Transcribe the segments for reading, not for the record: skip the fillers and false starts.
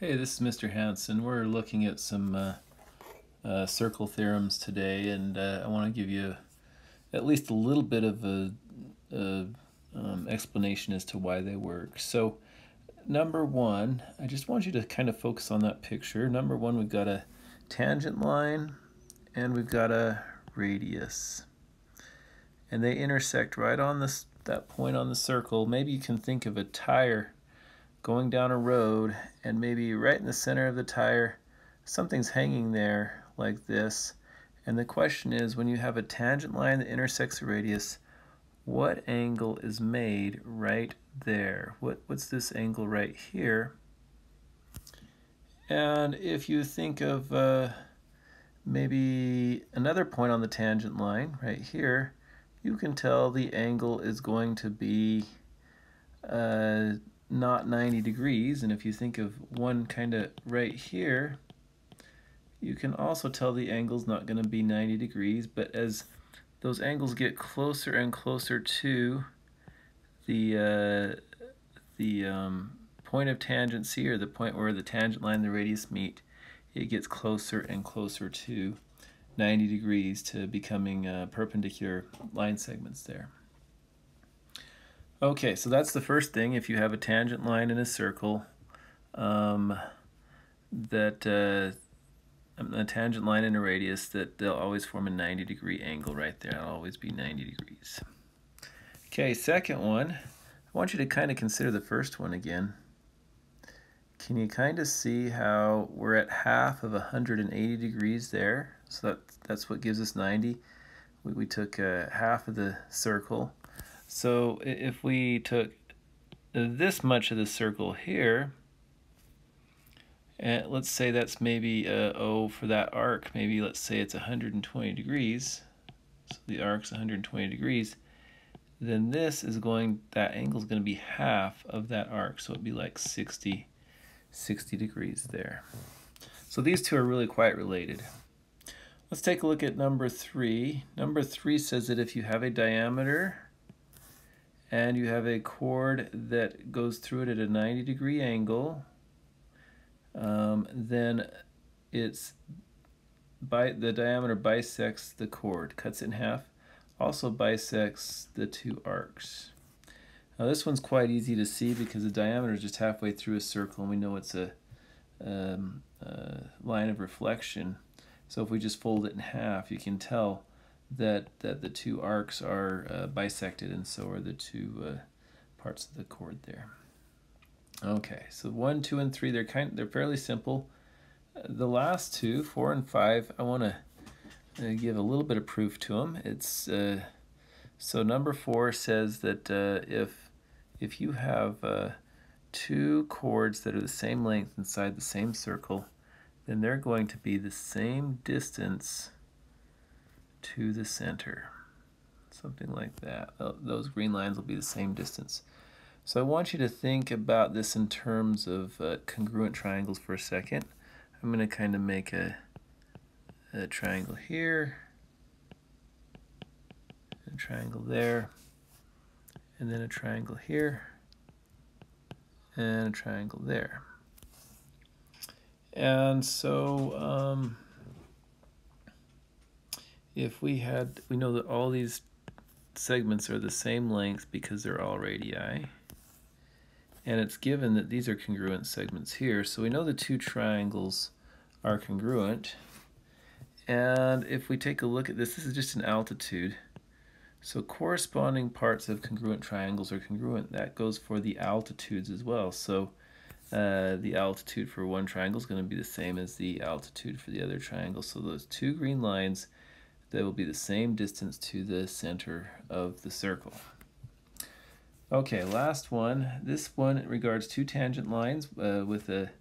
Hey, this is Mr. Hansen. We're looking at some circle theorems today, and I want to give you at least a little bit of a explanation as to why they work. So, number one, I just want you to kind of focus on that picture. Number one, we've got a tangent line, and we've got a radius. And they intersect right on that point on the circle. Maybe you can think of a tire going down a road, and maybe right in the center of the tire something's hanging there like this, and the question is, when you have a tangent line that intersects a radius, what angle is made right there? What's this angle right here? And if you think of maybe another point on the tangent line right here, you can tell the angle is going to be not 90 degrees, and if you think of one kind of right here, you can also tell the angle's not going to be 90 degrees, but as those angles get closer and closer to the point of tangency, or the point where the tangent line and the radius meet, it gets closer and closer to 90 degrees to becoming perpendicular line segments there. Okay, so that's the first thing. If you have a tangent line in a circle, a tangent line and a radius, that they'll always form a 90-degree angle right there. It'll always be 90 degrees. Okay, second one, I want you to kind of consider the first one again. Can you kind of see how we're at half of 180 degrees there? So that's what gives us 90. We took half of the circle. So if we took this much of the circle here, and let's say that's maybe O for that arc, maybe let's say it's 120 degrees, so the arc's 120 degrees, then this is that angle is going to be half of that arc, so it'd be like 60 degrees there. So these two are really quite related. Let's take a look at number 3. Number 3 says that if you have a diameter and you have a chord that goes through it at a 90-degree angle, then the diameter bisects the chord, cuts it in half, also bisects the two arcs. Now this one's quite easy to see because the diameter is just halfway through a circle, and we know it's a line of reflection. So if we just fold it in half, you can tell that the two arcs are bisected, and so are the two parts of the chord there. Okay, so 1, 2, and 3, they're fairly simple. The last two, 4 and 5, I want to give a little bit of proof to them. It's so number 4 says that if you have two chords that are the same length inside the same circle, then they're going to be the same distance to the center, something like that. Those green lines will be the same distance. So I want you to think about this in terms of congruent triangles for a second. I'm going to kind of make a triangle here, a triangle there, and then a triangle here, and a triangle there. And so if we know that all these segments are the same length because they're all radii, and it's given that these are congruent segments here, so we know the two triangles are congruent. And if we take a look at this is just an altitude, so corresponding parts of congruent triangles are congruent. That goes for the altitudes as well. So the altitude for one triangle is going to be the same as the altitude for the other triangle. So those two green lines, they will be the same distance to the center of the circle. Okay, last one. This one regards two tangent lines with a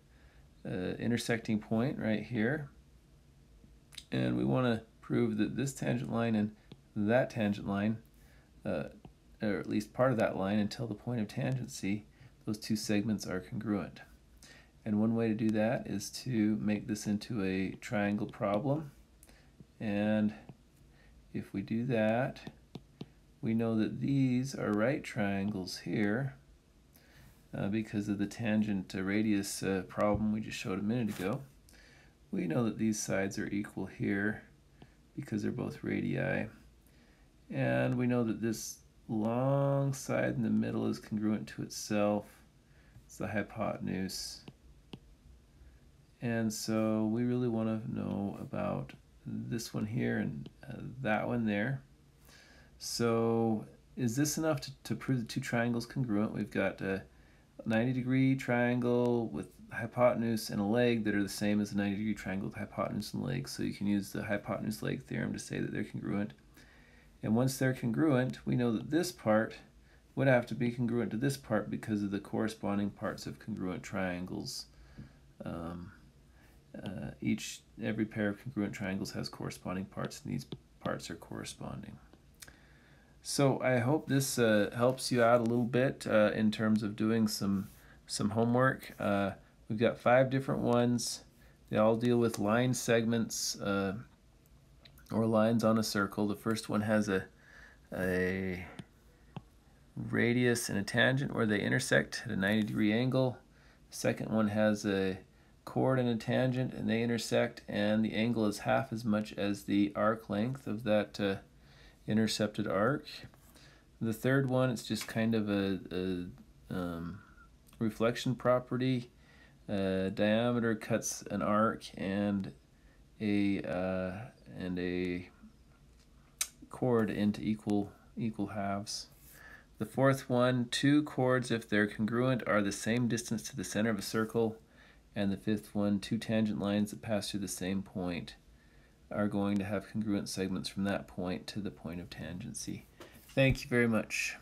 intersecting point right here. And we want to prove that this tangent line and that tangent line, or at least part of that line until the point of tangency, those two segments are congruent. And one way to do that is to make this into a triangle problem. And if we do that, we know that these are right triangles here. because of the tangent radius problem we just showed a minute ago. We know that these sides are equal here because they're both radii. And we know that this long side in the middle is congruent to itself. It's the hypotenuse. And so we really want to know about this one here and that one there. So is this enough to prove the two triangles congruent? We've got a 90-degree triangle with hypotenuse and a leg that are the same as a 90-degree triangle with hypotenuse and leg. So you can use the hypotenuse leg theorem to say that they're congruent. And once they're congruent, we know that this part would have to be congruent to this part because of the corresponding parts of congruent triangles. Every pair of congruent triangles has corresponding parts, and these parts are corresponding. So I hope this helps you out a little bit in terms of doing some homework. We've got 5 different ones. They all deal with line segments or lines on a circle. The first one has a radius and a tangent where they intersect at a 90-degree angle. The second one has a chord and a tangent and they intersect, and the angle is half as much as the arc length of that intercepted arc. The third one, it's just kind of a reflection property. Diameter cuts an arc and a chord into equal halves. The fourth one, 2 chords, if they're congruent, are the same distance to the center of a circle. And the fifth one, 2 tangent lines that pass through the same point are going to have congruent segments from that point to the point of tangency. Thank you very much.